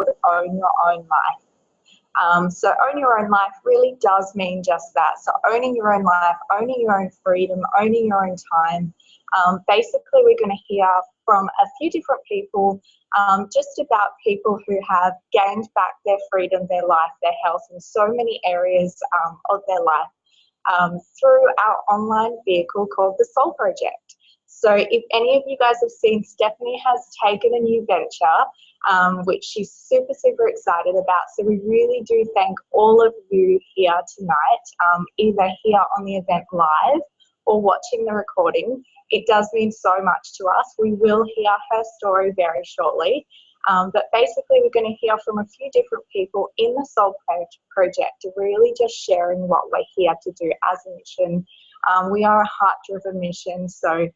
Own Your Own Life. So own your own life really does mean just that. So owning your own life, owning your own freedom, owning your own time. Basically, we're going to hear from a few different people just about people who have gained back their freedom, their life, their health in so many areas of their life through our online vehicle called the Soul Project. So if any of you guys have seen, Stephanie has taken a new venture, which she's super, super excited about. So we really do thank all of you here tonight, either here on the event live or watching the recording. It does mean so much to us. We will hear her story very shortly. But basically, we're going to hear from a few different people in the Soul Project, really just sharing what we're here to do as a mission. We are a heart-driven mission, so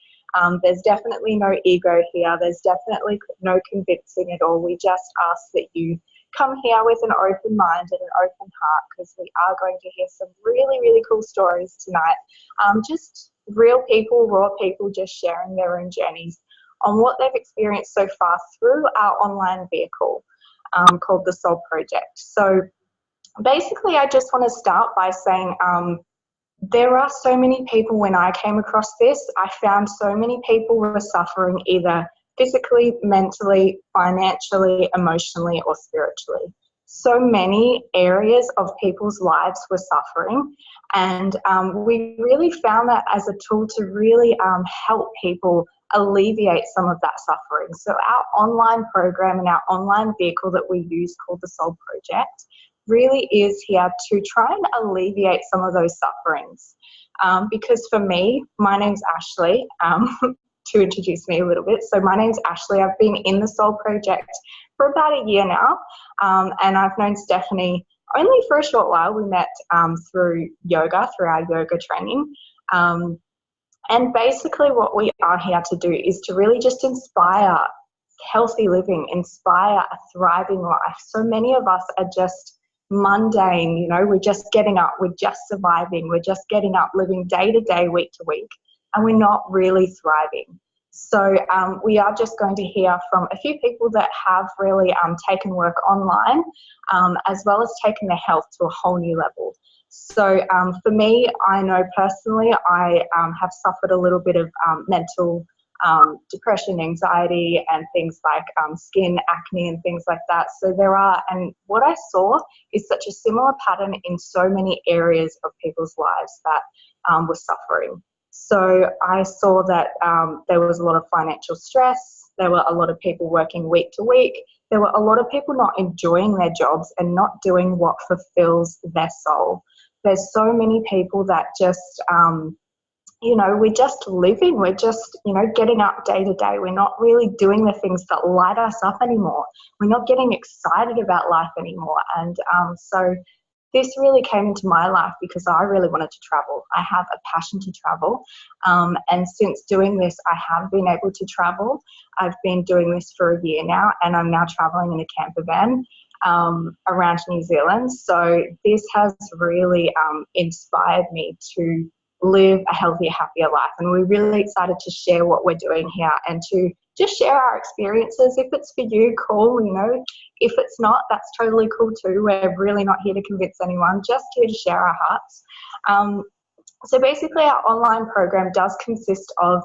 there's definitely no ego here. There's definitely no convincing at all. We just ask that you come here with an open mind and an open heart, because we are going to hear some really, really cool stories tonight. Just real people, raw people, just sharing their own journeys on what they've experienced so far through our online vehicle called the Soul Project. So basically, I just want to start by saying there are so many people. When I came across this, I found so many people were suffering either physically, mentally, financially, emotionally, or spiritually. So many areas of people's lives were suffering, and we really found that as a tool to really help people alleviate some of that suffering. So our online program and our online vehicle that we use called the Soul Project really is here to try and alleviate some of those sufferings. Because for me, my name's Ashley, to introduce me a little bit. So my name's Ashley. I've been in the Soul Project for about a year now, and I've known Stephanie only for a short while. We met through yoga, through our yoga training. And basically what we are here to do is to really just inspire healthy living, inspire a thriving life. So many of us are just mundane, you know, we're just getting up, we're just surviving, we're just getting up, living day to day, week to week, and we're not really thriving. So we are just going to hear from a few people that have really taken work online, as well as taken their health to a whole new level. So for me, I know personally I have suffered a little bit of mental depression, anxiety, and things like skin acne and things like that. So there are, and what I saw is such a similar pattern in so many areas of people's lives that were suffering. So I saw that there was a lot of financial stress. There were a lot of people working week to week. There were a lot of people not enjoying their jobs and not doing what fulfills their soul. There's so many people that just, you know, we're just living. We're just, you know, getting up day to day. We're not really doing the things that light us up anymore. We're not getting excited about life anymore. And so this really came into my life because I really wanted to travel. I have a passion to travel. And since doing this, I have been able to travel. I've been doing this for a year now, and I'm now traveling in a camper van around New Zealand. So this has really inspired me to live a healthier, happier life. And we're really excited to share what we're doing here and to just share our experiences. If it's for you, cool, you know. If it's not, that's totally cool too. We're really not here to convince anyone, just here to share our hearts. So basically our online program does consist of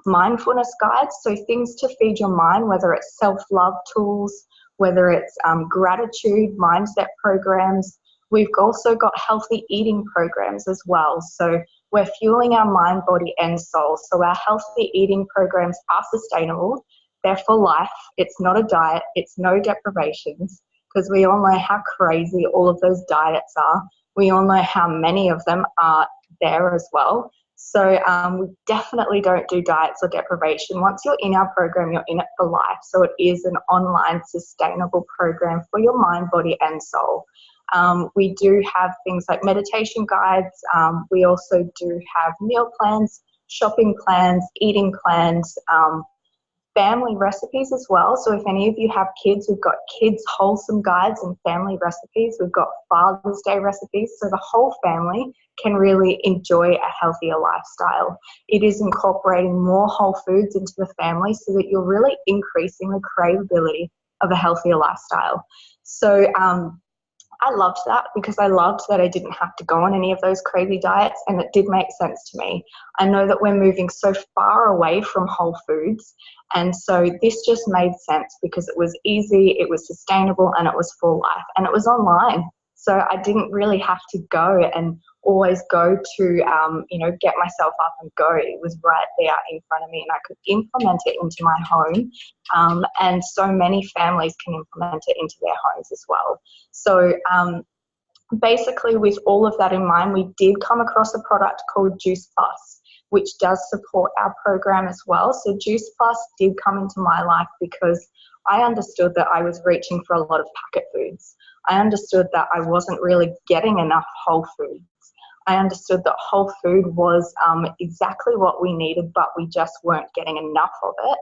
mindfulness guides, so things to feed your mind, whether it's self-love tools, whether it's gratitude, mindset programs. We've also got healthy eating programs as well. So we're fueling our mind, body, and soul. So our healthy eating programs are sustainable. They're for life. It's not a diet. It's no deprivations, because we all know how crazy all of those diets are. We all know how many of them are there as well. So we definitely don't do diets or deprivation. Once you're in our program, you're in it for life. So it is an online sustainable program for your mind, body, and soul. We do have things like meditation guides. We also do have meal plans, shopping plans, eating plans, family recipes as well. So if any of you have kids, we've got kids wholesome guides and family recipes. We've got Father's Day recipes, so the whole family can really enjoy a healthier lifestyle. It is incorporating more whole foods into the family so that you're really increasing the craveability of a healthier lifestyle. So I loved that because I loved that I didn't have to go on any of those crazy diets, and it did make sense to me. I know that we're moving so far away from whole foods, and so this just made sense because it was easy, it was sustainable, and it was for life, and it was online. So I didn't really have to go and always go to, get myself up and go. It was right there in front of me, and I could implement it into my home. And so many families can implement it into their homes as well. So basically, with all of that in mind, we did come across a product called Juice Plus, which does support our program as well. So Juice Plus did come into my life because I understood that I was reaching for a lot of packet foods. I understood that I wasn't really getting enough whole foods. I understood that whole food was exactly what we needed, but we just weren't getting enough of it.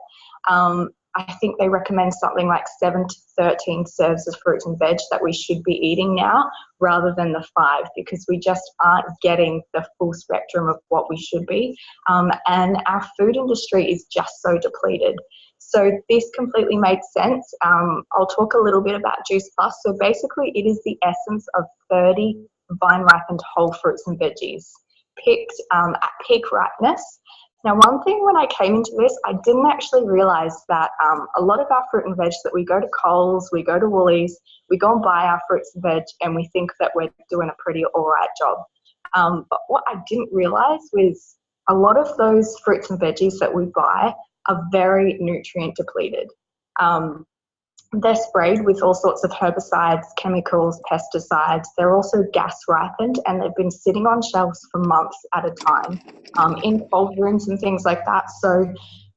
I think they recommend something like 7 to 13 serves of fruit and veg that we should be eating now, rather than the 5, because we just aren't getting the full spectrum of what we should be. And our food industry is just so depleted. So this completely made sense. I'll talk a little bit about Juice Plus. So basically it is the essence of 30 vine-ripened whole fruits and veggies picked at peak ripeness. Now, one thing when I came into this, I didn't actually realise that a lot of our fruit and veg that we go to Coles, we go to Woolies, we go and buy our fruits and veg, and we think that we're doing a pretty all right job. But what I didn't realise was a lot of those fruits and veggies that we buy are very nutrient depleted. They're sprayed with all sorts of herbicides, chemicals, pesticides. They're also gas ripened, and they've been sitting on shelves for months at a time in cold rooms and things like that. So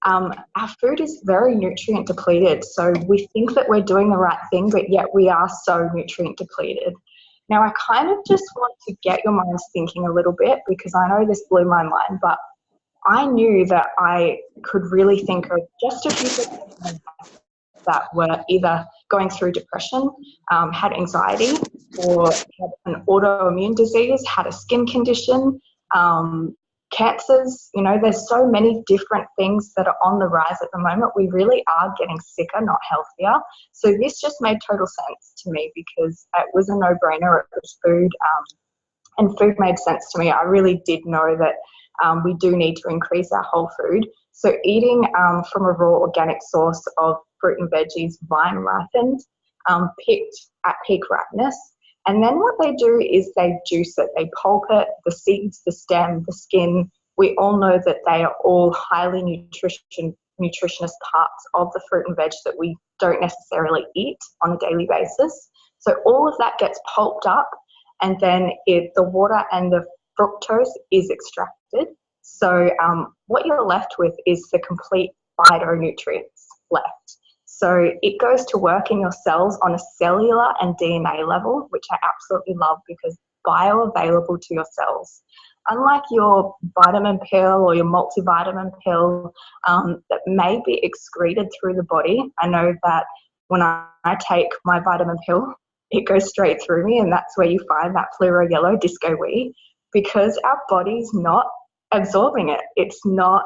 our food is very nutrient depleted. So we think that we're doing the right thing, but yet we are so nutrient depleted. Now, I kind of just want to get your minds thinking a little bit, because I know this blew my mind, but I knew that I could really think of just a few people that were either going through depression, had anxiety, or had an autoimmune disease, had a skin condition, cancers. There's so many different things that are on the rise at the moment. We really are getting sicker, not healthier. So this just made total sense to me because it was a no-brainer. It was food, and food made sense to me. I really did know that we do need to increase our whole food. So eating from a raw organic source of fruit and veggies, vine ripened, picked at peak ripeness. And then what they do is they juice it. They pulp it, the seeds, the stem, the skin. We all know that they are all highly nutritious parts of the fruit and veg that we don't necessarily eat on a daily basis. So all of that gets pulped up, and then the water and the fructose is extracted. So what you're left with is the complete phytonutrients left. So it goes to work in your cells on a cellular and DNA level, which I absolutely love because bioavailable to your cells. Unlike your vitamin pill or your multivitamin pill that may be excreted through the body, I know that when I take my vitamin pill, it goes straight through me, and that's where you find that fluoro yellow disco wee, because our body's not absorbing it. It's not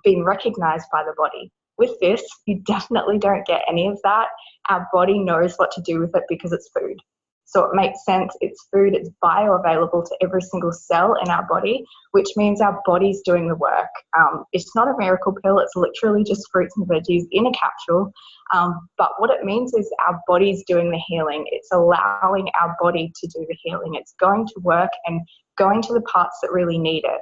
being recognized by the body. With this, you definitely don't get any of that. Our body knows what to do with it because it's food. So it makes sense. It's food. It's bioavailable to every single cell in our body, which means our body's doing the work. It's not a miracle pill. It's literally just fruits and veggies in a capsule. But what it means is our body's doing the healing. It's allowing our body to do the healing. It's going to work and going to the parts that really need it.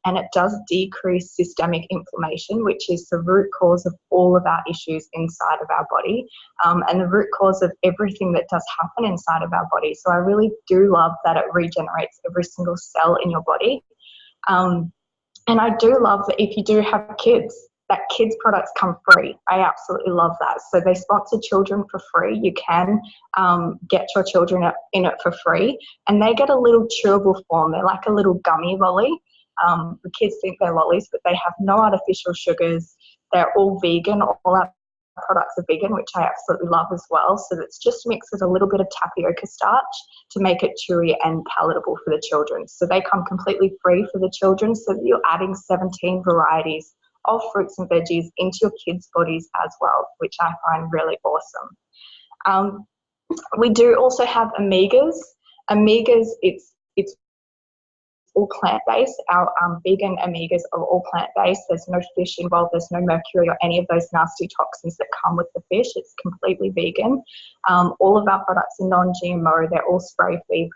And it does decrease systemic inflammation, which is the root cause of all of our issues inside of our body, and the root cause of everything that does happen inside of our body. So I really do love that it regenerates every single cell in your body. And I do love that if you do have kids, that kids products come free. I absolutely love that. So they sponsor children for free. You can get your children in it for free, and they get a little chewable form. They're like a little gummy lolly. The kids think they're lollies, but they have no artificial sugars. They're all vegan. All our products are vegan, which I absolutely love as well. So it's just mixed with a little bit of tapioca starch to make it chewy and palatable for the children. So they come completely free for the children, so that you're adding 17 varieties of fruits and veggies into your kids' bodies as well, which I find really awesome. We do also have omegas. Omegas, it's all plant-based. Our vegan omegas are all plant-based. There's no fish involved. There's no mercury or any of those nasty toxins that come with the fish. It's completely vegan. All of our products are non-GMO. They're all spray-free,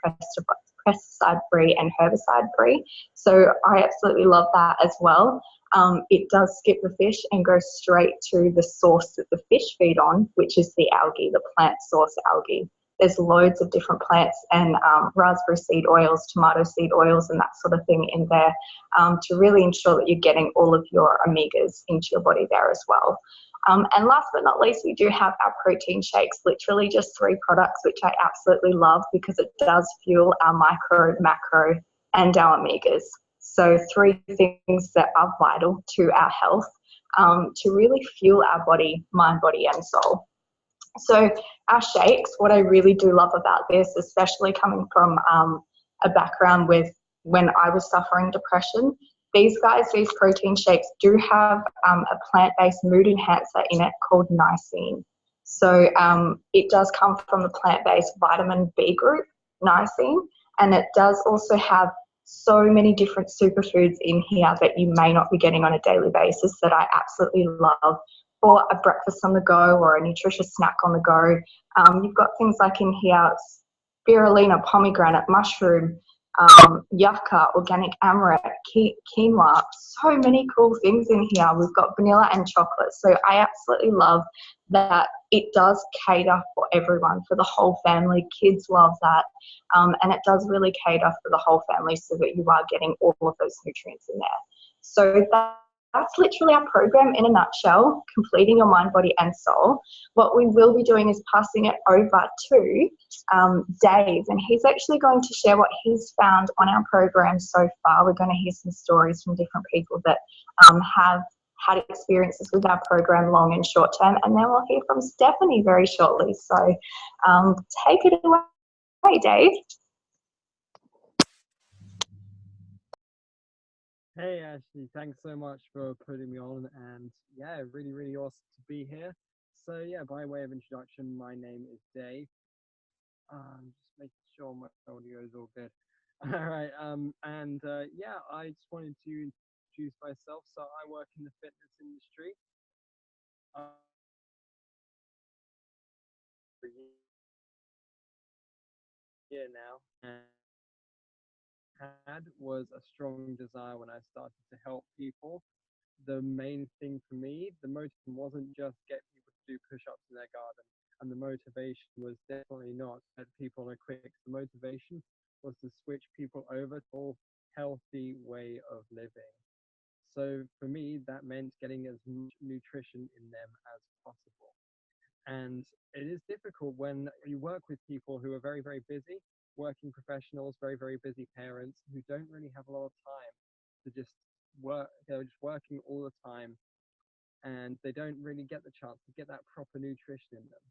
pesticide-free and herbicide-free. So I absolutely love that as well. It does skip the fish and goes straight to the source that the fish feed on, which is the algae, the plant source algae. There's loads of different plants and raspberry seed oils, tomato seed oils, and that sort of thing in there to really ensure that you're getting all of your omegas into your body there as well. And last but not least, we do have our protein shakes, literally just 3 products, which I absolutely love because it does fuel our micro, macro, and our omegas. So 3 things that are vital to our health to really fuel our body, mind, body, and soul. So our shakes, what I really do love about this, especially coming from a background with when I was suffering depression, these protein shakes do have a plant-based mood enhancer in it called niacin. So it does come from the plant-based vitamin B group, niacin, and it does also have so many different superfoods in here that you may not be getting on a daily basis that I absolutely love for a breakfast on the go or a nutritious snack on the go. You've got things like in here, spirulina, pomegranate, mushroom, yucca, organic amaranth, quinoa, so many cool things in here. We've got vanilla and chocolate. So I absolutely love that it does cater for everyone, for the whole family. Kids love that. And it does really cater for the whole family so that you are getting all of those nutrients in there. So that's literally our program in a nutshell, completing your mind, body, and soul. What we will be doing is passing it over to Dave, and he's actually going to share what he's found on our program so far. We're going to hear some stories from different people that have had experiences with our program long and short term, and then we'll hear from Stephanie very shortly. So take it away, Dave. Hey Ashley, thanks so much for putting me on, and yeah, really, really awesome to be here. So yeah, by way of introduction, my name is Dave. Just making sure my audio is all good. All right, yeah, I just wanted to introduce myself. So I work in the fitness industry. For a year now, and had was a strong desire when I started to help people. The main thing for me, the motivation wasn't just get people to do push-ups in their garden, and the motivation was definitely not get people on a quick fix. The motivation was to switch people over to a healthy way of living. So for me, that meant getting as much nutrition in them as possible. And it is difficult when you work with people who are very, very busy, working professionals, very, very busy parents who don't really have a lot of time to just work. They're just working all the time and they don't really get the chance to get that proper nutrition in them.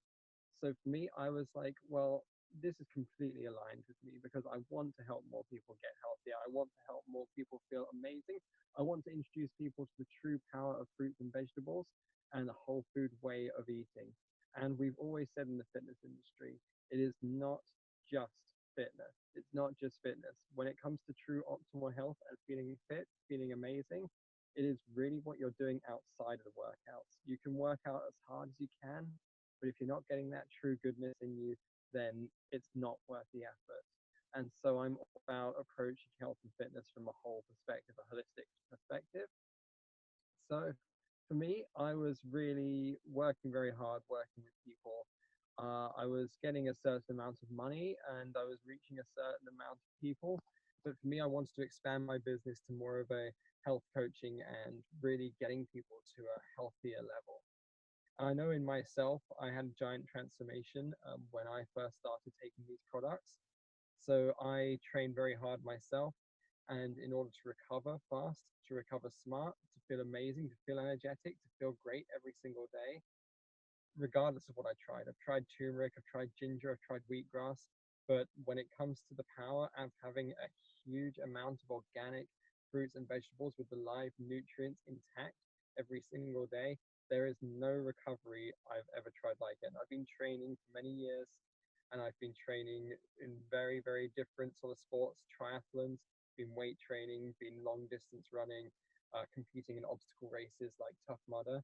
So for me, I was like, well, this is completely aligned with me because I want to help more people get healthier. I want to help more people feel amazing. I want to introduce people to the true power of fruits and vegetables and the whole food way of eating. And we've always said in the fitness industry, it is not just fitness. It's not just fitness. When it comes to true optimal health and feeling fit, feeling amazing, it is really what you're doing outside of the workouts. You can work out as hard as you can, but if you're not getting that true goodness in you, then it's not worth the effort. And so I'm all about approaching health and fitness from a whole perspective, a holistic perspective. So for me, I was really working very hard, working with people. I was getting a certain amount of money and I was reaching a certain amount of people. But for me, I wanted to expand my business to more of a health coaching and really getting people to a healthier level. I know in myself, I had a giant transformation when I first started taking these products. So I trained very hard myself. And in order to recover fast, to recover smart, to feel amazing, to feel energetic, to feel great every single day, regardless of what I tried. I've tried turmeric, I've tried ginger, I've tried wheatgrass. But when it comes to the power of having a huge amount of organic fruits and vegetables with the live nutrients intact, every single day. There is no recovery I've ever tried like it. And I've been training for many years, and I've been training in very, very different sort of sports, triathlons, been weight training, been long distance running, competing in obstacle races like Tough Mudder.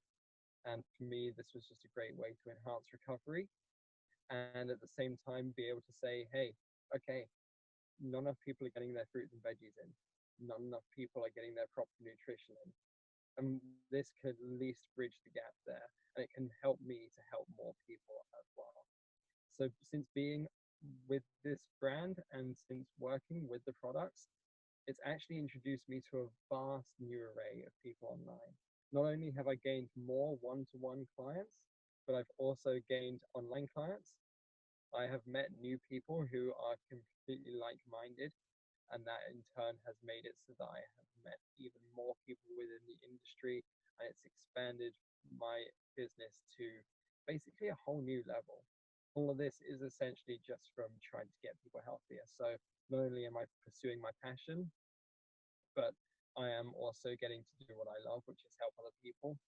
And for me, this was just a great way to enhance recovery and at the same time be able to say, hey, okay, not enough people are getting their fruits and veggies in. Not enough people are getting their proper nutrition in. And this could at least bridge the gap there. And it can help me to help more people as well. So since being with this brand and since working with the products, it's actually introduced me to a vast new array of people online. Not only have I gained more one-to-one clients, but I've also gained online clients. I have met new people who are completely like-minded, and that in turn has made it so that I have met even more people within the industry, and it's expanded my business to basically a whole new level. All of this is essentially just from trying to get people healthier. So not only am I pursuing my passion, but I am also getting to do what I love, which is help other people.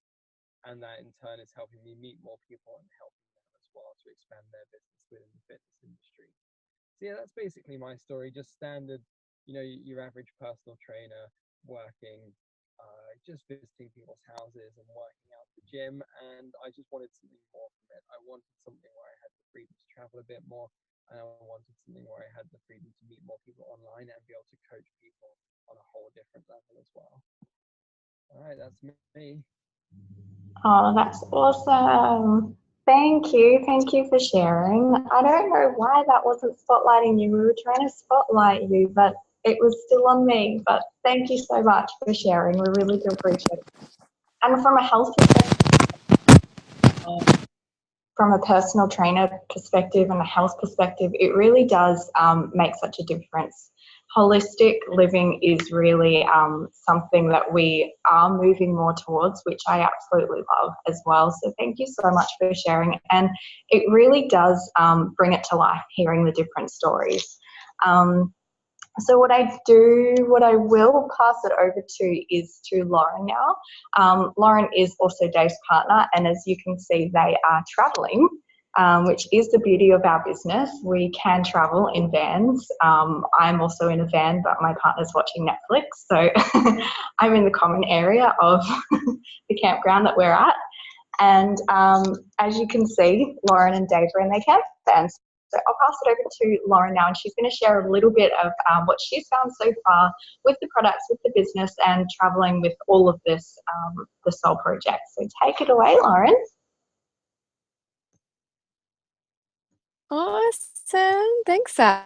And that in turn is helping me meet more people and helping them as well to expand their business within the fitness industry. So yeah, that's basically my story. Just standard, your average personal trainer working, just visiting people's houses and working out the gym. And I just wanted something more from it. I wanted something where I had the freedom to travel a bit more. And I wanted something where I had the freedom to meet more people online and be able to coach people on a whole different level as well. All right, that's me. Oh, that's awesome. Thank you. Thank you for sharing. I don't know why that wasn't spotlighting you. We were trying to spotlight you, but it was still on me. But thank you so much for sharing. We really do appreciate it. And from a health perspective, from a personal trainer perspective and a health perspective, it really does make such a difference. Holistic living is really something that we are moving more towards, which I absolutely love as well. So thank you so much for sharing. And it really does bring it to life, hearing the different stories. So what I will pass it over to is to Lauren now. Lauren is also Dave's partner, and as you can see, they are traveling, which is the beauty of our business. We can travel in vans. I'm also in a van, but my partner's watching Netflix, so I'm in the common area of the campground that we're at. And as you can see, Lauren and Dave are in their camp vans. So I'll pass it over to Lauren now, and she's going to share a little bit of what she's found so far with the products, with the business, and traveling with all of this, the Soul Project. So take it away, Lauren. Awesome. Thanks, Sarah.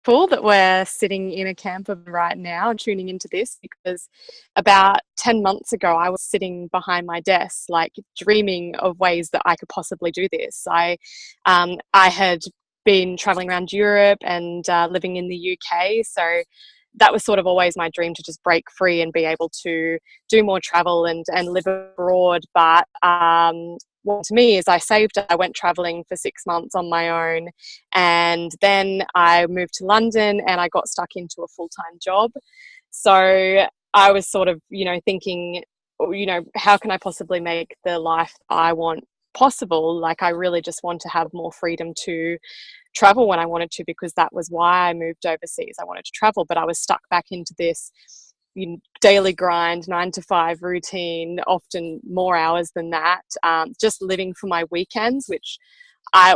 Cool that we're sitting in a camper right now and tuning into this, because about 10 months ago I was sitting behind my desk like dreaming of ways that I could possibly do this. I had been traveling around Europe and living in the UK, so that was sort of always my dream, to just break free and be able to do more travel and live abroad. But what to me is I went traveling for 6 months on my own, and then I moved to London and I got stuck into a full-time job. So I was sort of, thinking, how can I possibly make the life I want possible? Like, I really just want to have more freedom to travel when I wanted to, because that was why I moved overseas. I wanted to travel, but I was stuck back into this daily grind, 9 to 5 routine, often more hours than that, just living for my weekends, which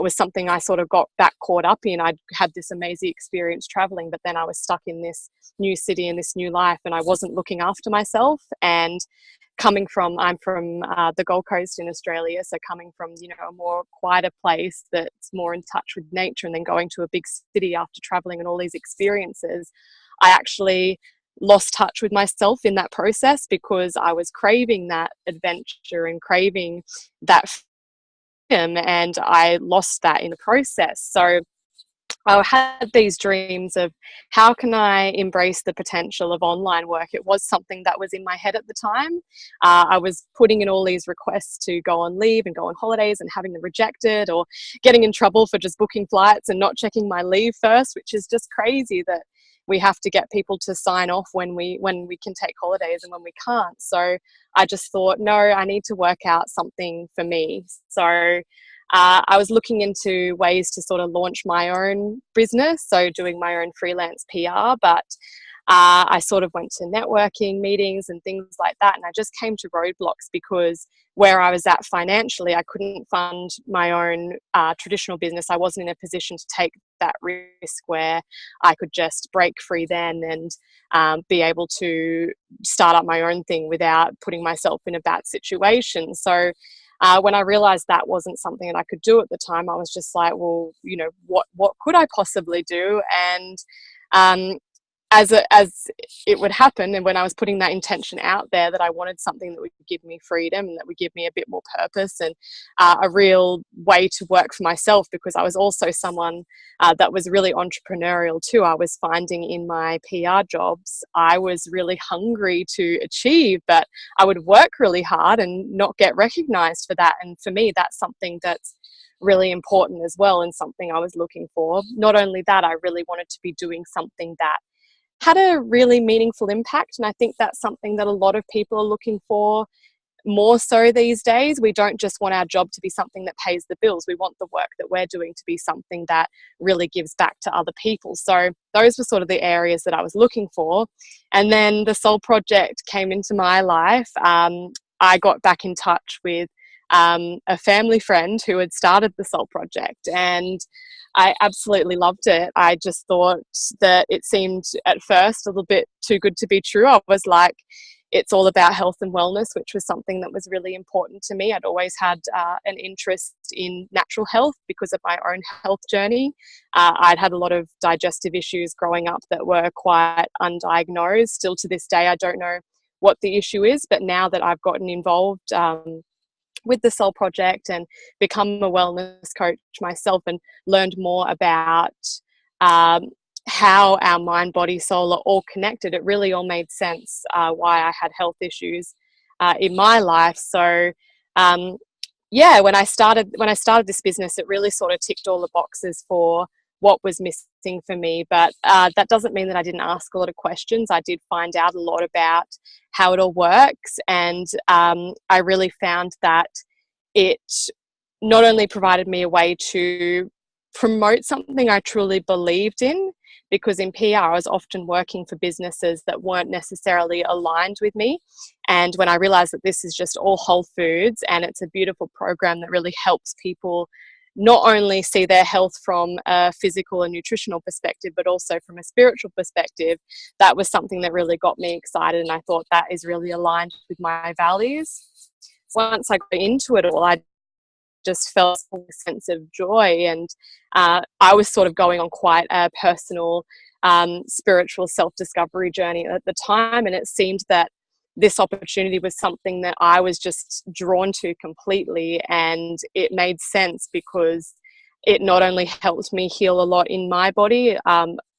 was something I sort of got back caught up in. I'd had this amazing experience traveling, but then I was stuck in this new city and this new life, and I wasn't looking after myself. And I'm from the Gold Coast in Australia, so coming from a more quieter place that's more in touch with nature, and then going to a big city after traveling and all these experiences, I actually lost touch with myself in that process, because I was craving that adventure and craving that freedom, and I lost that in the process. So I had these dreams of how can I embrace the potential of online work. It was something that was in my head at the time. I was putting in all these requests to go on leave and go on holidays and having them rejected, or getting in trouble for just booking flights and not checking my leave first, which is just crazy that we have to get people to sign off when we can take holidays and when we can't. So I just thought, no, I need to work out something for me. So I was looking into ways to sort of launch my own business, so doing my own freelance PR, but I sort of went to networking meetings and things like that, and I just came to roadblocks because where I was at financially, I couldn't fund my own traditional business. I wasn't in a position to take that risk where I could just break free then and be able to start up my own thing without putting myself in a bad situation. So when I realized that wasn't something that I could do at the time, I was just like, well, you know, what could I possibly do? And as it would happen, and when I was putting that intention out there that I wanted something that would give me freedom and that would give me a bit more purpose and a real way to work for myself, because I was also someone that was really entrepreneurial too. I was finding in my PR jobs, I was really hungry to achieve, but I would work really hard and not get recognized for that. And for me, that's something that's really important as well, and something I was looking for. Not only that, I really wanted to be doing something that had a really meaningful impact. And I think that's something that a lot of people are looking for more so these days. We don't just want our job to be something that pays the bills. We want the work that we're doing to be something that really gives back to other people. So those were sort of the areas that I was looking for. And then the Soul Project came into my life. I got back in touch with a family friend who had started the Soul Project, and I absolutely loved it. I just thought that it seemed at first a little bit too good to be true. I was like, it's all about health and wellness, which was something that was really important to me. I'd always had an interest in natural health because of my own health journey. I'd had a lot of digestive issues growing up that were quite undiagnosed. Still to this day, I don't know what the issue is, but now that I've gotten involved with the Soul Project and become a wellness coach myself and learned more about how our mind, body, soul are all connected, it really all made sense why I had health issues in my life. So yeah, when I started this business, it really sort of ticked all the boxes for what was missing for me. But that doesn't mean that I didn't ask a lot of questions. I did find out a lot about how it all works, and I really found that it not only provided me a way to promote something I truly believed in, because in PR I was often working for businesses that weren't necessarily aligned with me. And when I realized that this is just all whole foods and it's a beautiful program that really helps people not only see their health from a physical and nutritional perspective, but also from a spiritual perspective, that was something that really got me excited. And I thought that is really aligned with my values. Once I got into it all, I just felt a sense of joy. And I was sort of going on quite a personal spiritual self-discovery journey at the time. And it seemed that this opportunity was something that I was just drawn to completely, and it made sense because it not only helped me heal a lot in my body,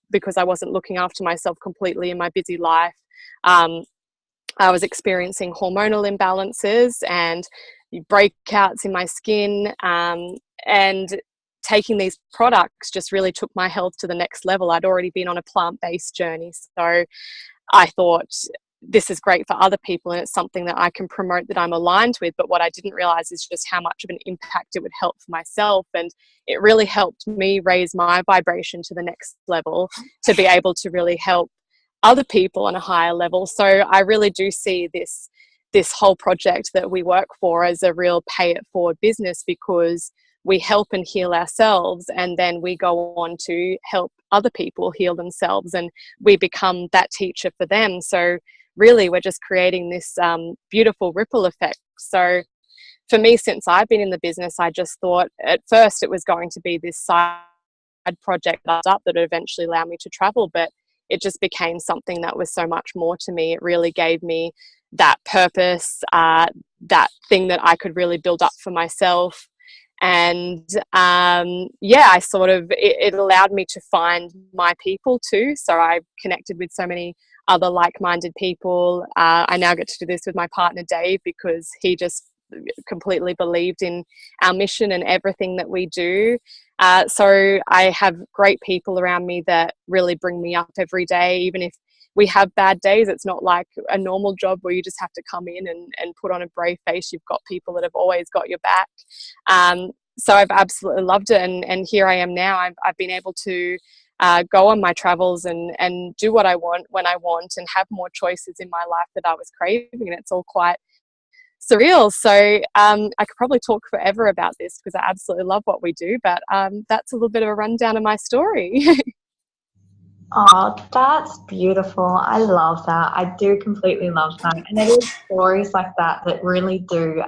because I wasn't looking after myself completely in my busy life. I was experiencing hormonal imbalances and breakouts in my skin, and taking these products just really took my health to the next level. I'd already been on a plant-based journey, so I thought, this is great for other people and it's something that I can promote that I'm aligned with. But what I didn't realize is just how much of an impact it would help for myself. And it really helped me raise my vibration to the next level to be able to really help other people on a higher level. So I really do see this whole project that we work for as a real pay it forward business, because we help and heal ourselves, and then we go on to help other people heal themselves, and we become that teacher for them. So really, we're just creating this beautiful ripple effect. So for me, since I've been in the business, I just thought at first it was going to be this side project that would eventually allow me to travel, but it just became something that was so much more to me. It really gave me that purpose, that thing that I could really build up for myself. And yeah, I sort of, it allowed me to find my people too. So I connected with so many other like-minded people. I now get to do this with my partner Dave, because he just completely believed in our mission and everything that we do. So I have great people around me that really bring me up every day. Even if we have bad days, it's not like a normal job where you just have to come in and put on a brave face. You've got people that have always got your back. So I've absolutely loved it. And here I am now. I've been able to go on my travels and do what I want when I want and have more choices in my life that I was craving. And it's all quite surreal. So I could probably talk forever about this because I absolutely love what we do. But that's a little bit of a rundown of my story. Oh, that's beautiful. I love that. I do completely love that. And it is stories like that that really do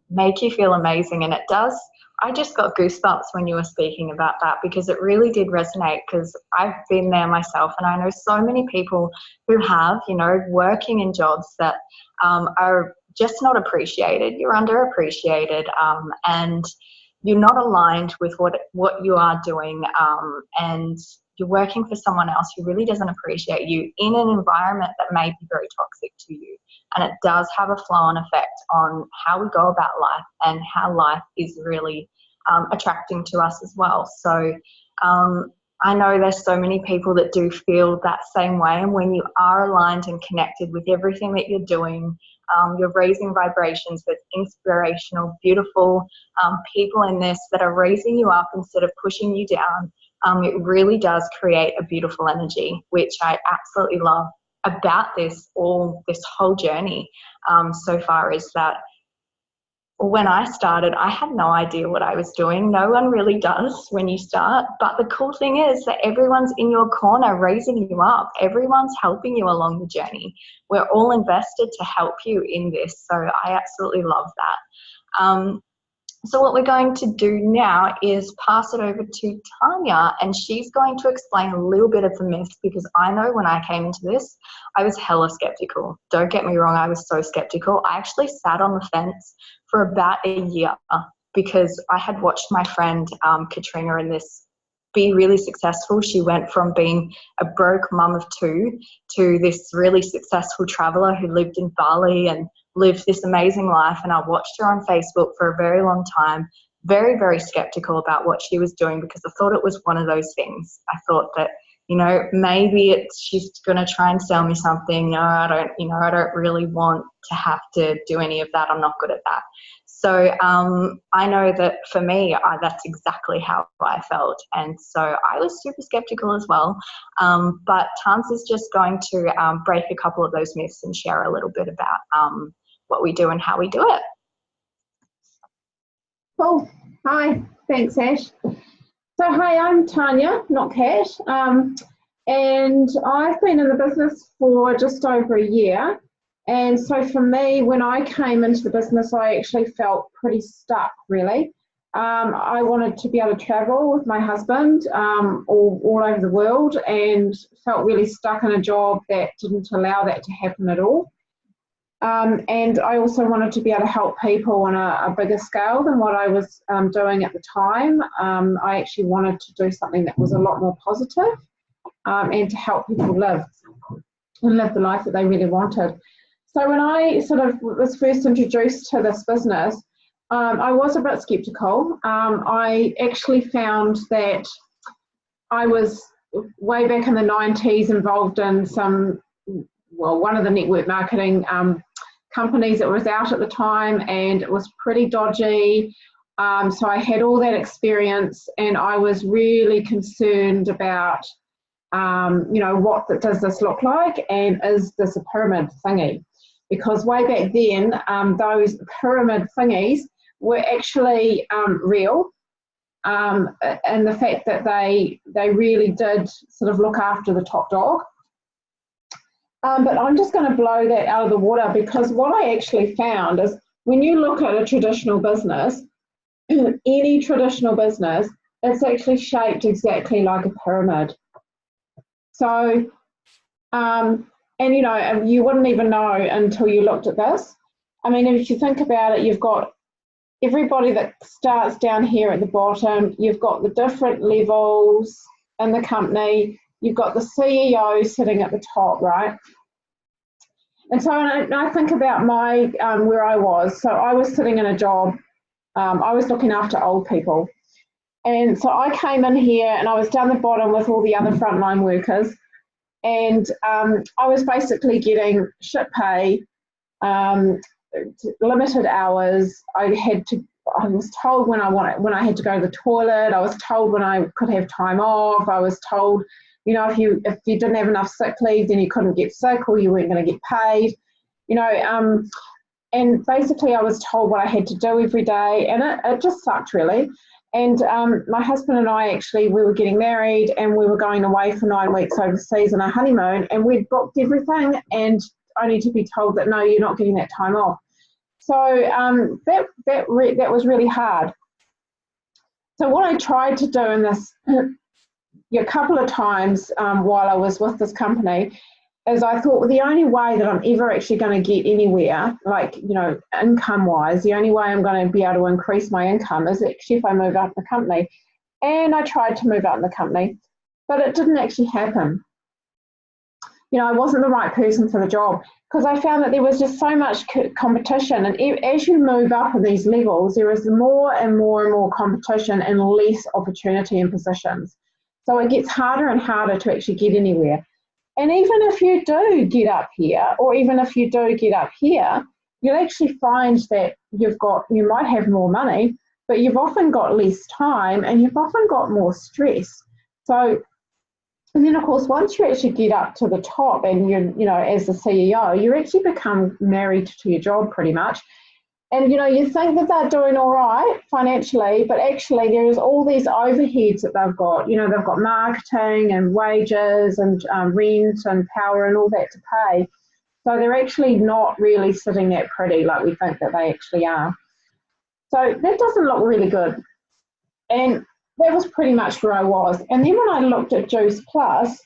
make you feel amazing. And it does. I just got goosebumps when you were speaking about that because it really did resonate because I've been there myself and I know so many people who have, you know, working in jobs that are just not appreciated. You're underappreciated and you're not aligned with what you are doing and you're working for someone else who really doesn't appreciate you in an environment that may be very toxic to you. And it does have a flow-on effect on how we go about life and how life is really attracting to us as well. So I know there's so many people that do feel that same way. And when you are aligned and connected with everything that you're doing, you're raising vibrations with inspirational, beautiful people in this that are raising you up instead of pushing you down. It really does create a beautiful energy, which I absolutely love about this whole journey so far is that when I started, I had no idea what I was doing. No one really does when you start. But the cool thing is that everyone's in your corner raising you up. Everyone's helping you along the journey. We're all invested to help you in this. So I absolutely love that. So what we're going to do now is pass it over to Tanya, and she's going to explain a little bit of the myth because I know when I came into this, I was hella skeptical. Don't get me wrong, I was so skeptical. I actually sat on the fence for about a year because I had watched my friend Katrina in this be really successful. She went from being a broke mum of two to this really successful traveler who lived in Bali and lived this amazing life. And I watched her on Facebook for a very long time, very, very skeptical about what she was doing because I thought it was one of those things. I thought that, you know, maybe she's going to try and sell me something. No, I don't really want to have to do any of that. I'm not good at that. So I know that for me, that's exactly how I felt. And so I was super skeptical as well. But Tans is just going to break a couple of those myths and share a little bit about what we do and how we do it. Cool. Hi. Thanks, Ash. So, hi, I'm Tanya, not Kat. And I've been in the business for just over a year. And so for me, when I came into the business, I actually felt pretty stuck, really. I wanted to be able to travel with my husband all over the world and felt really stuck in a job that didn't allow that to happen at all. And I also wanted to be able to help people on a bigger scale than what I was doing at the time. I actually wanted to do something that was a lot more positive and to help people live the life that they really wanted. So when I sort of was first introduced to this business, I was a bit skeptical. I actually found that I was way back in the 90s involved in one of the network marketing companies that was out at the time, and it was pretty dodgy. So I had all that experience, and I was really concerned about, what does this look like, and is this a pyramid thingy? Because way back then, those pyramid thingies were actually real, and the fact that they really did sort of look after the top dog. But I'm just going to blow that out of the water, because what I actually found is when you look at a traditional business, any traditional business, it's actually shaped exactly like a pyramid. So, and you wouldn't even know until you looked at this. I mean, if you think about it, you've got everybody that starts down here at the bottom, you've got the different levels in the company, you've got the CEO sitting at the top, right? And so I think about my where I was. So I was sitting in a job, I was looking after old people. And so I came in here and I was down the bottom with all the other frontline workers, and I was basically getting shit pay, limited hours. I was told when I had to go to the toilet. I was told when I could have time off. I was told, you know, if you didn't have enough sick leave, then you couldn't get sick or you weren't going to get paid. You know, and basically I was told what I had to do every day, and it just sucked really. And my husband and I we were getting married and we were going away for 9 weeks overseas on our honeymoon, and we'd booked everything and only to be told that no, you're not getting that time off. So that was really hard. So what I tried to do in this a couple of times while I was with this company is I thought, well, the only way that I'm ever actually going to get anywhere, like, you know, income-wise, the only way I'm going to be able to increase my income is actually if I move up in the company. And I tried to move up in the company, but it didn't actually happen. You know, I wasn't the right person for the job because I found that there was just so much competition. And as you move up in these levels, there is more and more and more competition and less opportunity in positions. So it gets harder and harder to actually get anywhere. And even if you do get up here, or even if you do get up here, you'll actually find that you might have more money, but you've often got less time and you've often got more stress. So, and then of course, once you actually get up to the top and you know, as the CEO, you actually become married to your job pretty much. And, you know, you think that they're doing all right financially, but actually there's all these overheads that they've got. You know, they've got marketing and wages and rent and power and all that to pay. So they're actually not really sitting that pretty like we think that they actually are. So that doesn't look really good. And that was pretty much where I was. And then when I looked at Juice Plus,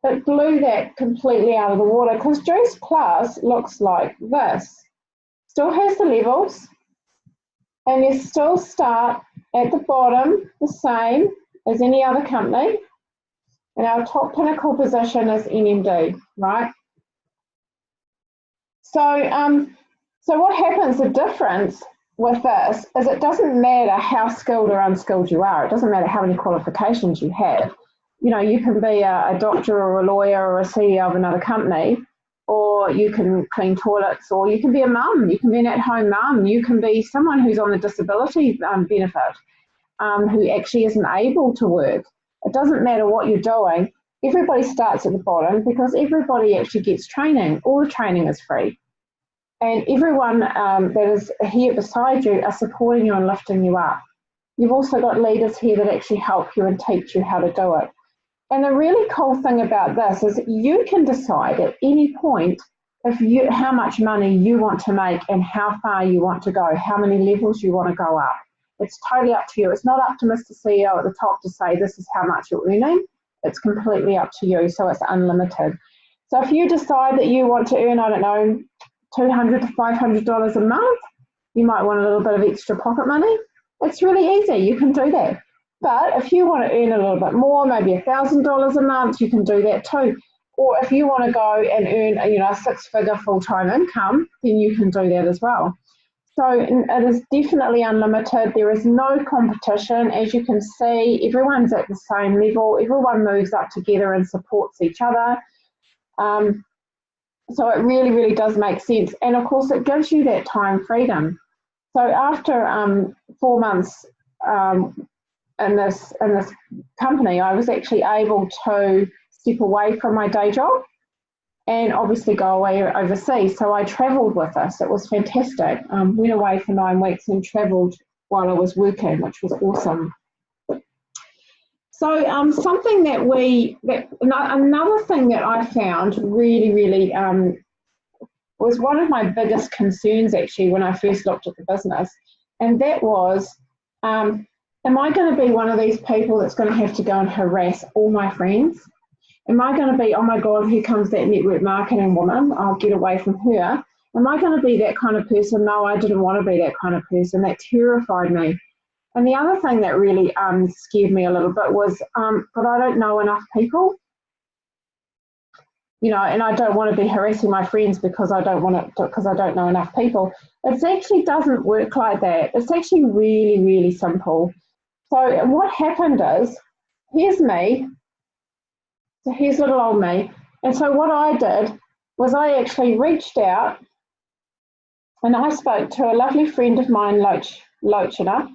it blew that completely out of the water because Juice Plus looks like this. Still has the levels, and you still start at the bottom the same as any other company, and our top pinnacle position is NMD, right? So, so what happens, the difference with this is it doesn't matter how skilled or unskilled you are. It doesn't matter how many qualifications you have. You know, you can be a doctor or a lawyer or a CEO of another company, or you can clean toilets, or you can be a mum, you can be an at-home mum, you can be someone who's on the disability benefit, who actually isn't able to work. It doesn't matter what you're doing. Everybody starts at the bottom because everybody actually gets training. All the training is free. And everyone that is here beside you are supporting you and lifting you up. You've also got leaders here that actually help you and teach you how to do it. And the really cool thing about this is you can decide at any point how much money you want to make and how far you want to go, how many levels you want to go up. It's totally up to you. It's not up to Mr. CEO at the top to say this is how much you're earning. It's completely up to you, so it's unlimited. So if you decide that you want to earn, I don't know, $200 to $500 a month, you might want a little bit of extra pocket money. It's really easy. You can do that. But if you want to earn a little bit more, maybe $1,000 a month, you can do that too. Or if you want to go and earn, you know, a six-figure full-time income, then you can do that as well. So it is definitely unlimited. There is no competition. As you can see, everyone's at the same level. Everyone moves up together and supports each other. So it really, really does make sense. And of course, it gives you that time freedom. So after 4 months in this company, I was actually able to step away from my day job and obviously go away overseas. So I travelled with us. It was fantastic. Went away for 9 weeks and travelled while I was working, which was awesome. So something another thing that I found really, really was one of my biggest concerns actually when I first looked at the business, and that was, am I going to be one of these people that's going to have to go and harass all my friends? Am I going to be, oh my God, here comes that network marketing woman, I'll get away from her? Am I going to be that kind of person? No, I didn't want to be that kind of person. That terrified me. And the other thing that really scared me a little bit was, but I don't know enough people, you know, and I don't want to be harassing my friends because I don't know enough people. It actually doesn't work like that. It's actually really, really simple. So what happened is, here's me, so here's little old me. And so what I did was I actually reached out and I spoke to a lovely friend of mine, Lochina.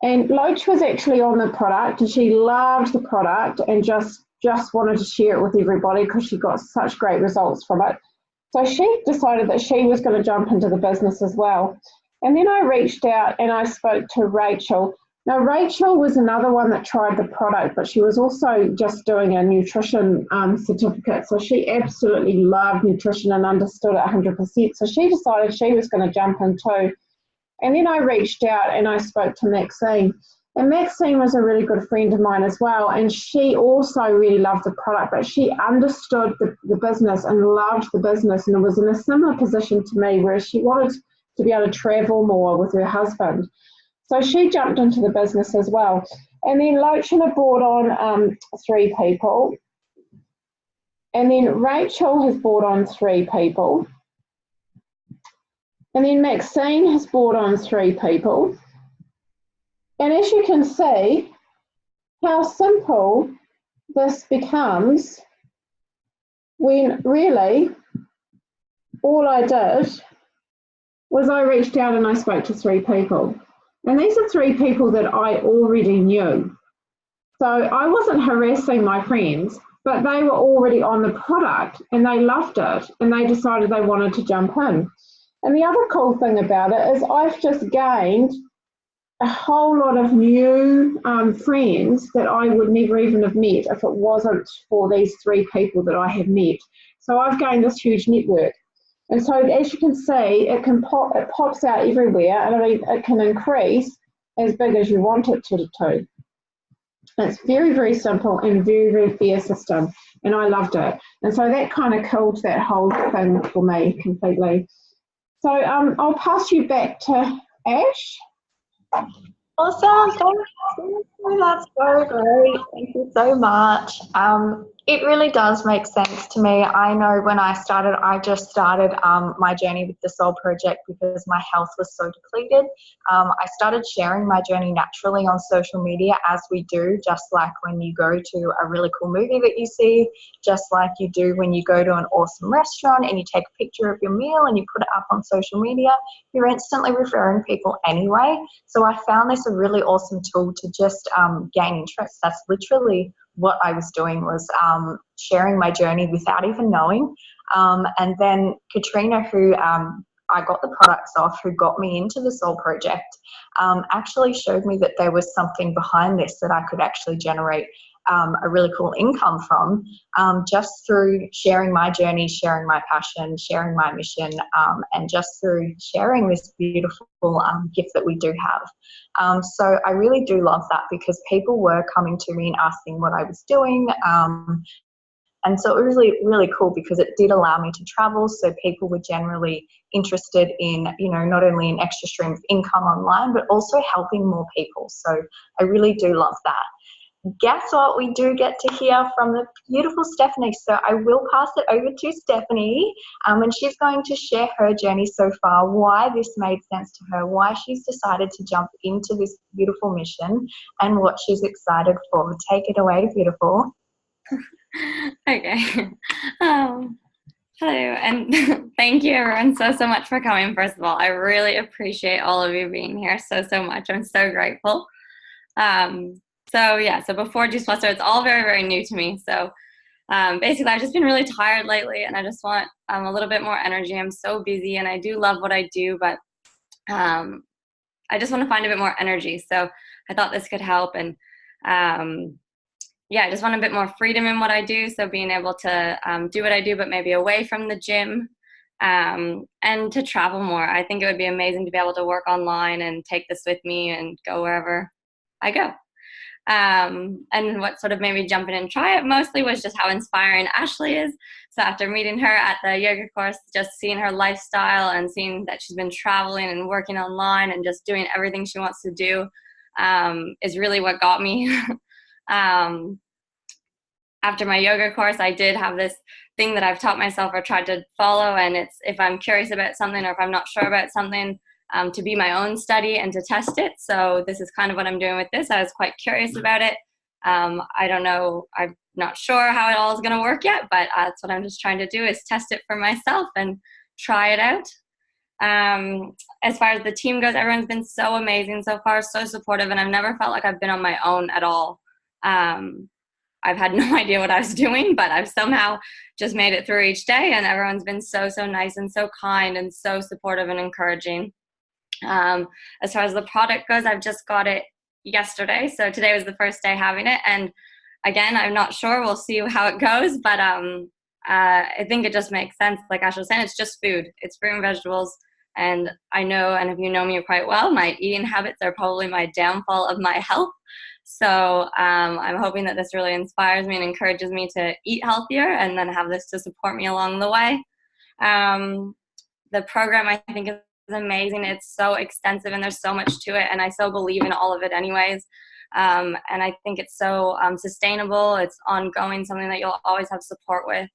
And Loach was actually on the product and she loved the product and just wanted to share it with everybody because she got such great results from it. So she decided that she was going to jump into the business as well. And then I reached out and I spoke to Rachel. Now, Rachel was another one that tried the product, but she was also just doing a nutrition certificate. So she absolutely loved nutrition and understood it 100%. So she decided she was going to jump in too. And then I reached out and I spoke to Maxine. And Maxine was a really good friend of mine as well. And she also really loved the product, but she understood the business and loved the business and was in a similar position to me where she wanted to be able to travel more with her husband. So she jumped into the business as well. And then Lochina brought on 3 people. And then Rachel has brought on 3 people. And then Maxine has brought on 3 people. And as you can see, how simple this becomes when really all I did was I reached out and I spoke to 3 people. And these are 3 people that I already knew. So I wasn't harassing my friends, but they were already on the product and they loved it and they decided they wanted to jump in. And the other cool thing about it is I've just gained a whole lot of new friends that I would never even have met if it wasn't for these 3 people that I have met. So I've gained this huge network. And so as you can see, it pops out everywhere, and I mean, it can increase as big as you want it to. It's very, very simple and very, very fair system, and I loved it. And so that kind of killed that whole thing for me completely. So I'll pass you back to Ash. Awesome. Thank you. That's so great. Thank you so much. It really does make sense to me. I know when I just started my journey with the Soul Project because my health was so depleted. I started sharing my journey naturally on social media, as we do, just like when you go to a really cool movie that you see, just like you do when you go to an awesome restaurant and you take a picture of your meal and you put it up on social media. You're instantly referring people anyway. So I found this a really awesome tool to just gain interest. That's literally what I was doing, was sharing my journey without even knowing. And then Katrina, who I got the products off, who got me into the Soul Project, actually showed me that there was something behind this that I could actually generate a really cool income from, just through sharing my journey, sharing my passion, sharing my mission, and just through sharing this beautiful gift that we do have. So I really do love that, because people were coming to me and asking what I was doing. And so it was really, really cool, because it did allow me to travel. So people were generally interested in, you know, not only an extra stream of income online, but also helping more people. So I really do love that. Guess what? We do get to hear from the beautiful Stephanie. So I will pass it over to Stephanie, and she's going to share her journey so far, why this made sense to her, why she's decided to jump into this beautiful mission, and what she's excited for. Take it away, beautiful. Okay. Hello, and thank you everyone so much for coming. First of all, I really appreciate all of you being here so much. I'm so grateful. So before Juice Buster, it's all very, very new to me. So basically, I've just been really tired lately, and I just want a little bit more energy. I'm so busy, and I do love what I do, but I just want to find a bit more energy. So I thought this could help, and I just want a bit more freedom in what I do. So being able to do what I do, but maybe away from the gym, and to travel more. I think it would be amazing to be able to work online and take this with me and go wherever I go. And what sort of made me jump in and try it mostly was just how inspiring Ashley is. So after meeting her at the yoga course, just seeing her lifestyle and seeing that she's been traveling and working online and just doing everything she wants to do is really what got me. After my yoga course, I did have this thing that I've taught myself or tried to follow, and it's if I'm curious about something or if I'm not sure about something, to be my own study and to test it. So this is kind of what I'm doing with this. I was quite curious about it. I don't know, I'm not sure how it all is going to work yet, but that's what I'm just trying to do, is test it for myself and try it out. As far as the team goes, everyone's been so amazing so far, so supportive, and I've never felt like I've been on my own at all. I've had no idea what I was doing, but I've somehow just made it through each day, and everyone's been so, so nice and so kind and so supportive and encouraging. As far as the product goes, I've just got it yesterday, so today was the first day having it, and again, I'm not sure, we'll see how it goes, but I think it just makes sense. Like Ash was saying, it's just food, it's fruit and vegetables, and I know, and if you know me quite well, my eating habits are probably my downfall of my health. So I'm hoping that this really inspires me and encourages me to eat healthier, and then have this to support me along the way. The program, I think, is amazing. It's so extensive and there's so much to it, and I so believe in all of it anyways. And I think it's so sustainable. It's ongoing, something that you'll always have support with.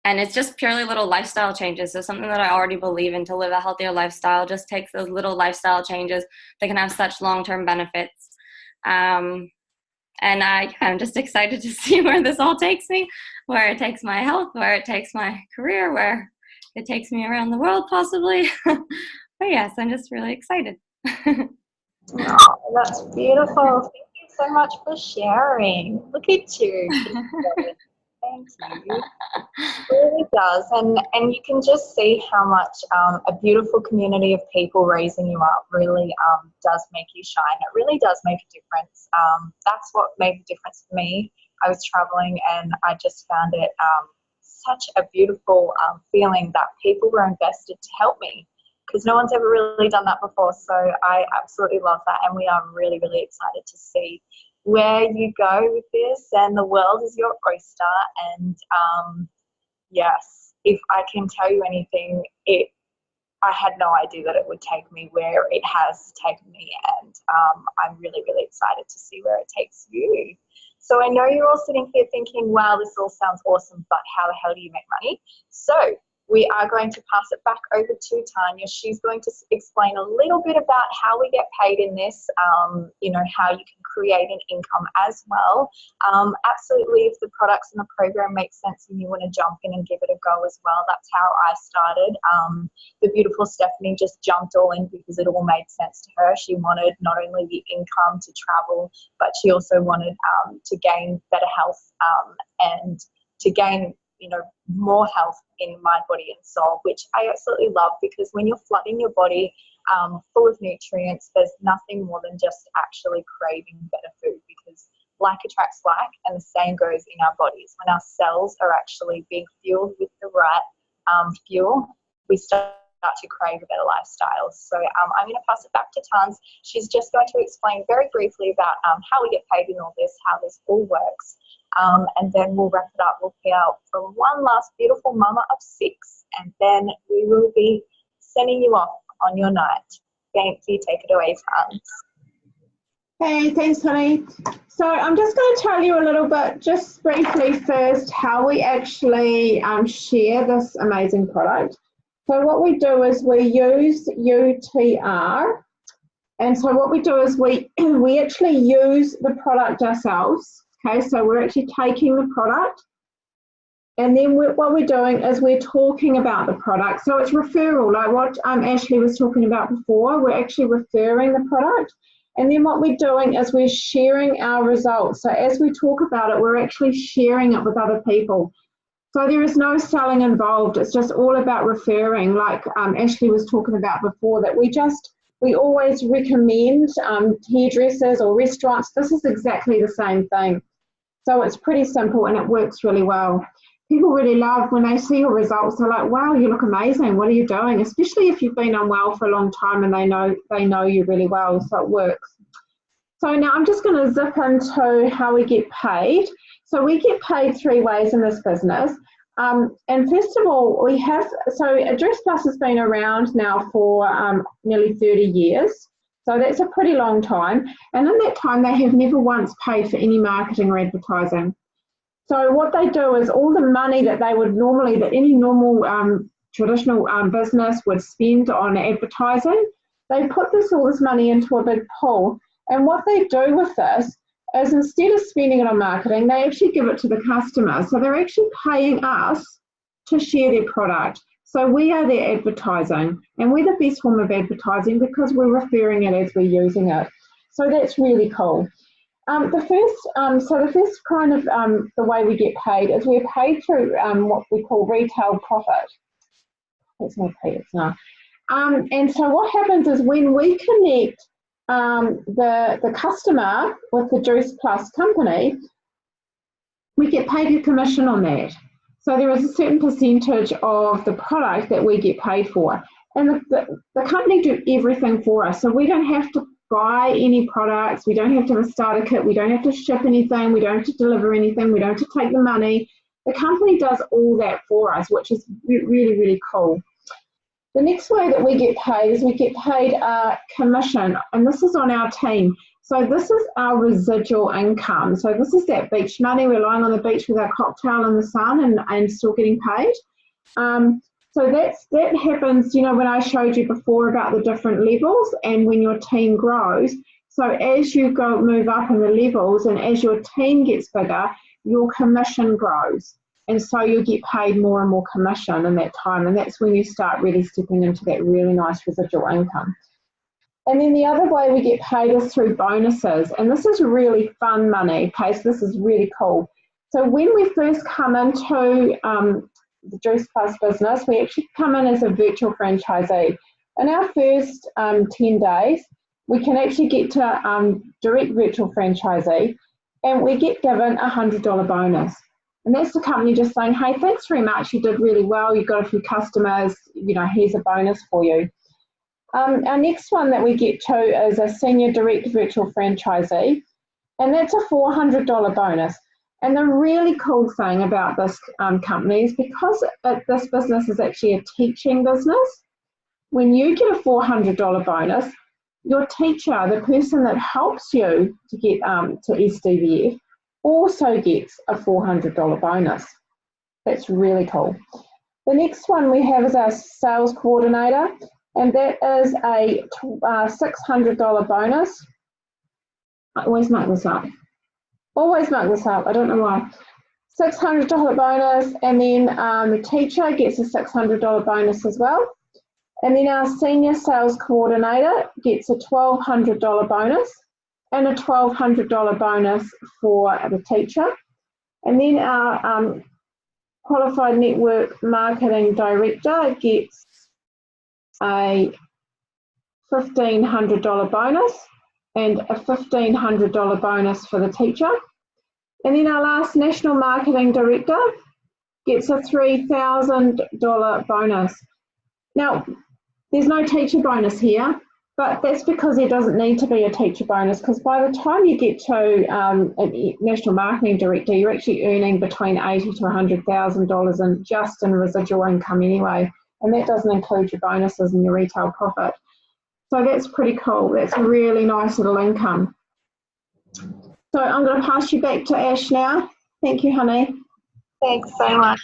And it's just purely little lifestyle changes. So something that I already believe in, to live a healthier lifestyle, just takes those little lifestyle changes that can have such long-term benefits. And I'm just excited to see where this all takes me, where it takes my health, where it takes my career, where it takes me around the world possibly. But yes, I'm just really excited. Oh, that's beautiful. Thank you so much for sharing. Look at you. Thank you. It really does. And you can just see how much a beautiful community of people raising you up really does make you shine. It really does make a difference. That's what made the difference for me. I was traveling and I just found it such a beautiful feeling that people were invested to help me, because no one's ever really done that before. So I absolutely love that, and we are really, really excited to see where you go with this, and the world is your oyster. And yes, if I can tell you anything, I had no idea that it would take me where it has taken me, and I'm really, really excited to see where it takes you. So I know you're all sitting here thinking, wow, this all sounds awesome, but how the hell do you make money? So we are going to pass it back over to Tanya. She's going to explain a little bit about how we get paid in this, how you can create an income as well. Absolutely, if the products and the program make sense and you want to jump in and give it a go as well, that's how I started. The beautiful Stephanie just jumped all in because it all made sense to her. She wanted not only the income to travel, but she also wanted to gain better health and to gain more health in mind, body and soul, which I absolutely love, because when you're flooding your body full of nutrients, there's nothing more than just actually craving better food, because like attracts like, and the same goes in our bodies. When our cells are actually being fueled with the right fuel, we start to crave a better lifestyle. So I'm going to pass it back to Tans. She's just going to explain very briefly about how we get paid in all this, how this all works. And then we'll wrap it up. We'll hear from one last beautiful mama of 6, and then we will be sending you off on your night. Thank you. Take it away, Tans. Hey, thanks, honey. So I'm just going to tell you a little bit, just briefly first, how we actually share this amazing product. So what we do is we use UTR. And so what we do is we actually use the product ourselves. Okay, so we're actually taking the product, and then what we're doing is we're talking about the product. So it's referral, like what Ashley was talking about before. We're actually referring the product, and then what we're doing is we're sharing our results. So as we talk about it, we're actually sharing it with other people. So there is no selling involved. It's just all about referring, like Ashley was talking about before, that we always recommend hairdressers or restaurants. This is exactly the same thing. So it's pretty simple and it works really well. People really love when they see your results. They're like, wow, you look amazing. What are you doing? Especially if you've been unwell for a long time and they know you really well. So it works. So now I'm just going to zip into how we get paid. So we get paid 3 ways in this business. And first of all, Address Plus has been around now for nearly 30 years. So that's a pretty long time. And in that time, they have never once paid for any marketing or advertising. So what they do is all the money that they would normally, that any normal traditional business would spend on advertising. They put all this money into a big pool, and what they do with this is instead of spending it on marketing, they actually give it to the customer. So they're actually paying us to share their product. So we are their advertising, and we're the best form of advertising because we're referring it as we're using it. So that's really cool. The first kind of the way we get paid is we're paid through what we call retail profit. That's my paid now. And so what happens is when we connect the customer with the Juice Plus company, we get paid a commission on that. So there is a certain percentage of the product that we get paid for. And the company do everything for us. So we don't have to buy any products. We don't have to have a starter kit. We don't have to ship anything. We don't have to deliver anything. We don't have to take the money. The company does all that for us, which is really, really cool. The next way that we get paid is we get paid a commission, and this is on our team. So this is our residual income. So this is that beach money. We're lying on the beach with our cocktail in the sun and still getting paid. So that happens, you know, when I showed you before about the different levels and when your team grows. So as you move up in the levels and as your team gets bigger, your commission grows. And so you'll get paid more and more commission in that time. And that's when you start really stepping into that really nice residual income. And then the other way we get paid is through bonuses. And this is really fun money. Okay, so this is really cool. So when we first come into the Juice Plus business, we actually come in as a virtual franchisee. In our first 10 days, we can actually get to direct virtual franchisee, and we get given a $100 bonus. And that's the company just saying, hey, thanks very much, you did really well, you got a few customers, you know, here's a bonus for you. Our next one that we get to is a senior direct virtual franchisee, and that's a $400 bonus. And the really cool thing about this company is because this business is actually a teaching business, when you get a $400 bonus, your teacher, the person that helps you to get to SDVF, also gets a $400 bonus. That's really cool. The next one we have is our sales coordinator, and that is a $600 bonus. I always mark this up. I don't know why. $600 bonus, and then the teacher gets a $600 bonus as well. And then our senior sales coordinator gets a $1,200 bonus and a $1,200 bonus for the teacher. And then our qualified network marketing director gets a $1,500 bonus and a $1,500 bonus for the teacher. And then our last national marketing director gets a $3,000 bonus. Now, there's no teacher bonus here, but that's because there doesn't need to be a teacher bonus, because by the time you get to a national marketing director, you're actually earning between $80,000 to $100,000 just in residual income anyway, and that doesn't include your bonuses and your retail profit. So that's pretty cool. That's a really nice little income. So I'm going to pass you back to Ash now. Thank you, honey. Thanks so much.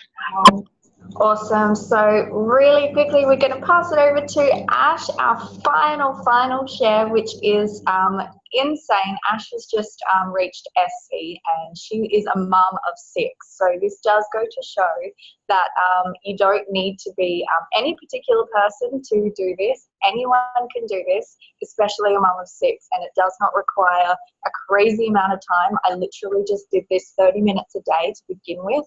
Awesome. So really quickly, we're going to pass it over to Ash, our final share, which is insane. Ash has just reached SC, and she is a mum of 6. So this does go to show that you don't need to be any particular person to do this. Anyone can do this, especially a mum of 6, and it does not require a crazy amount of time. I literally just did this 30 minutes a day to begin with,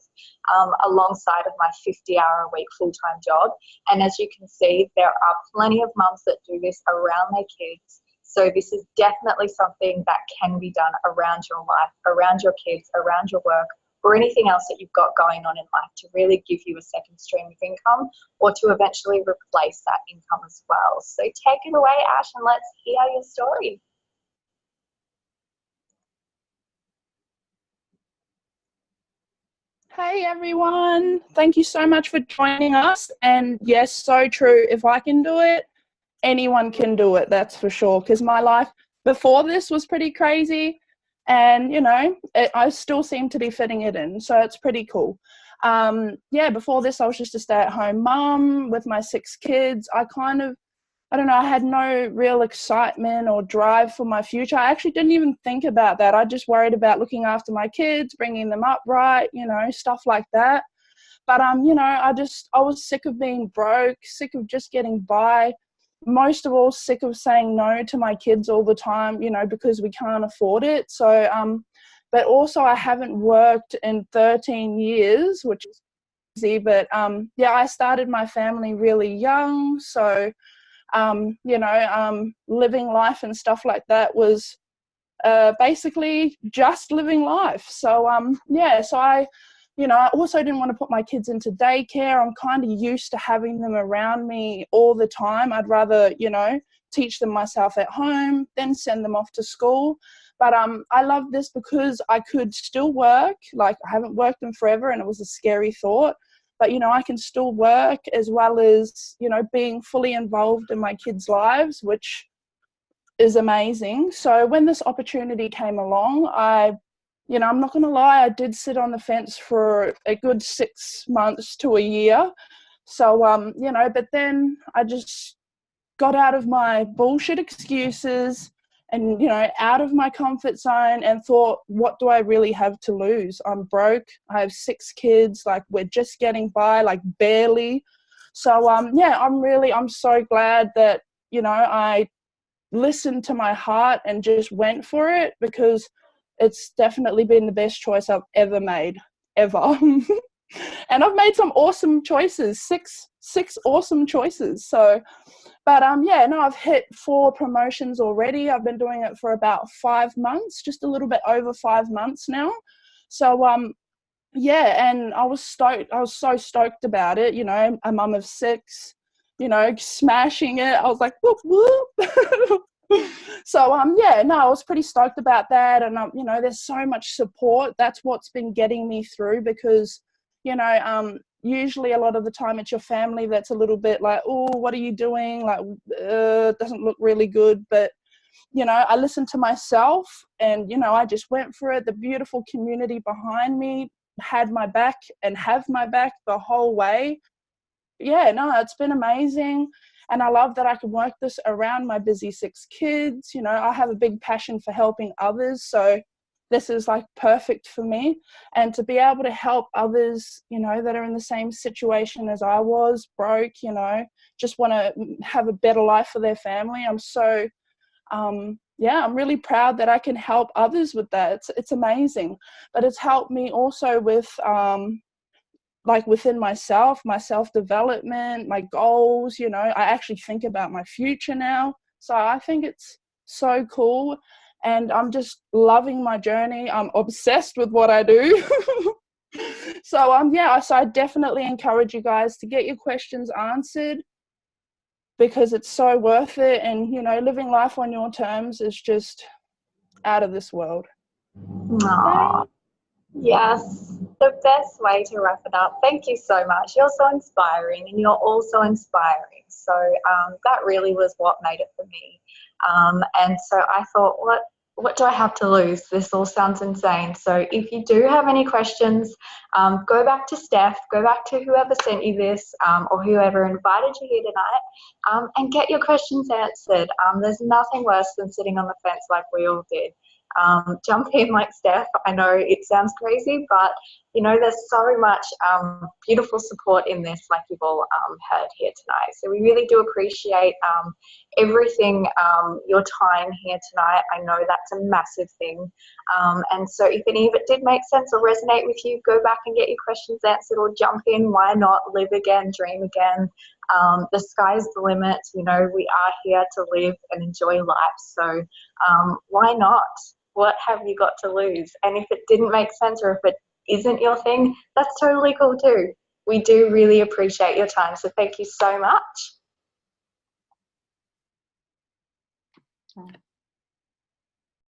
alongside of my 50-hour-a-week full-time job. And as you can see, there are plenty of mums that do this around their kids. So this is definitely something that can be done around your life, around your kids, around your work, or anything else that you've got going on in life to really give you a second stream of income, or to eventually replace that income as well. So take it away, Ash, and let's hear your story. Hey everyone, thank you so much for joining us. And yes, so true, if I can do it, anyone can do it, that's for sure, because my life before this was pretty crazy, and you know, I still seem to be fitting it in, so it's pretty cool. Yeah, before this, I was just a stay-at-home mum with my 6 kids. I don't know, I had no real excitement or drive for my future. I actually didn't even think about that. I just worried about looking after my kids, bringing them up right, you know, stuff like that. But, you know, I was sick of being broke, sick of just getting by. Most of all, sick of saying no to my kids all the time, you know, because we can't afford it. So, but also I haven't worked in 13 years, which is crazy. But, yeah, I started my family really young. So, you know, living life and stuff like that was basically just living life. So, yeah, so I also didn't want to put my kids into daycare. I'm kind of used to having them around me all the time. I'd rather, you know, teach them myself at home, then send them off to school. But I love this because I could still work. Like, I haven't worked in forever, and it was a scary thought. But, you know, I can still work as well as, you know, being fully involved in my kids' lives, which is amazing. So when this opportunity came along, I'm not going to lie, I did sit on the fence for a good 6 months to a year. So, you know, but then I just got out of my bullshit excuses and, you know, out of my comfort zone and thought, what do I really have to lose? I'm broke. I have 6 kids. Like, we're just getting by, like, barely. So, yeah, I'm so glad that, you know, I listened to my heart and just went for it, because it's definitely been the best choice I've ever made, ever. And I've made some awesome choices, six awesome choices. So, but yeah, no, I've hit 4 promotions already. I've been doing it for about 5 months, just a little bit over 5 months now. So, yeah, and I was stoked. I was so stoked about it. You know, a mum of 6, you know, smashing it. I was like, whoop, whoop. So, yeah, no, I was pretty stoked about that. And, you know, there's so much support. That's what's been getting me through, because, you know, usually a lot of the time it's your family that's a little bit like, oh, what are you doing? Like, doesn't look really good. But, you know, I listened to myself and, you know, I just went for it. The beautiful community behind me had my back and have my back the whole way. Yeah, no, it's been amazing. And I love that I can work this around my busy 6 kids. You know, I have a big passion for helping others. So this is like perfect for me. And to be able to help others, you know, that are in the same situation as I was, broke, you know, just want to have a better life for their family. I'm so, yeah, I'm really proud that I can help others with that. It's amazing. But it's helped me also with, like, within myself, my self-development, my goals, you know, I actually think about my future now. So I think it's so cool, and I'm just loving my journey. I'm obsessed with what I do. So, yeah, so I definitely encourage you guys to get your questions answered, because it's so worth it. And, you know, living life on your terms is just out of this world. Aww. Yes, the best way to wrap it up. Thank you so much. You're so inspiring, and you're also inspiring. So that really was what made it for me. And so I thought, what do I have to lose? This all sounds insane. So if you do have any questions, go back to Steph, go back to whoever sent you this, or whoever invited you here tonight, and get your questions answered. There's nothing worse than sitting on the fence like we all did. Jump in like Steph. I know it sounds crazy, but you know, there's so much beautiful support in this, like you've all heard here tonight. So we really do appreciate everything, your time here tonight. I know that's a massive thing. And so if any of it did make sense or resonate with you, go back and get your questions answered, or jump in. Why not? Live again, dream again. The sky's the limit. You know, we are here to live and enjoy life. So why not? What have you got to lose? And if it didn't make sense, or if it isn't your thing, that's totally cool too. We do really appreciate your time. So thank you so much.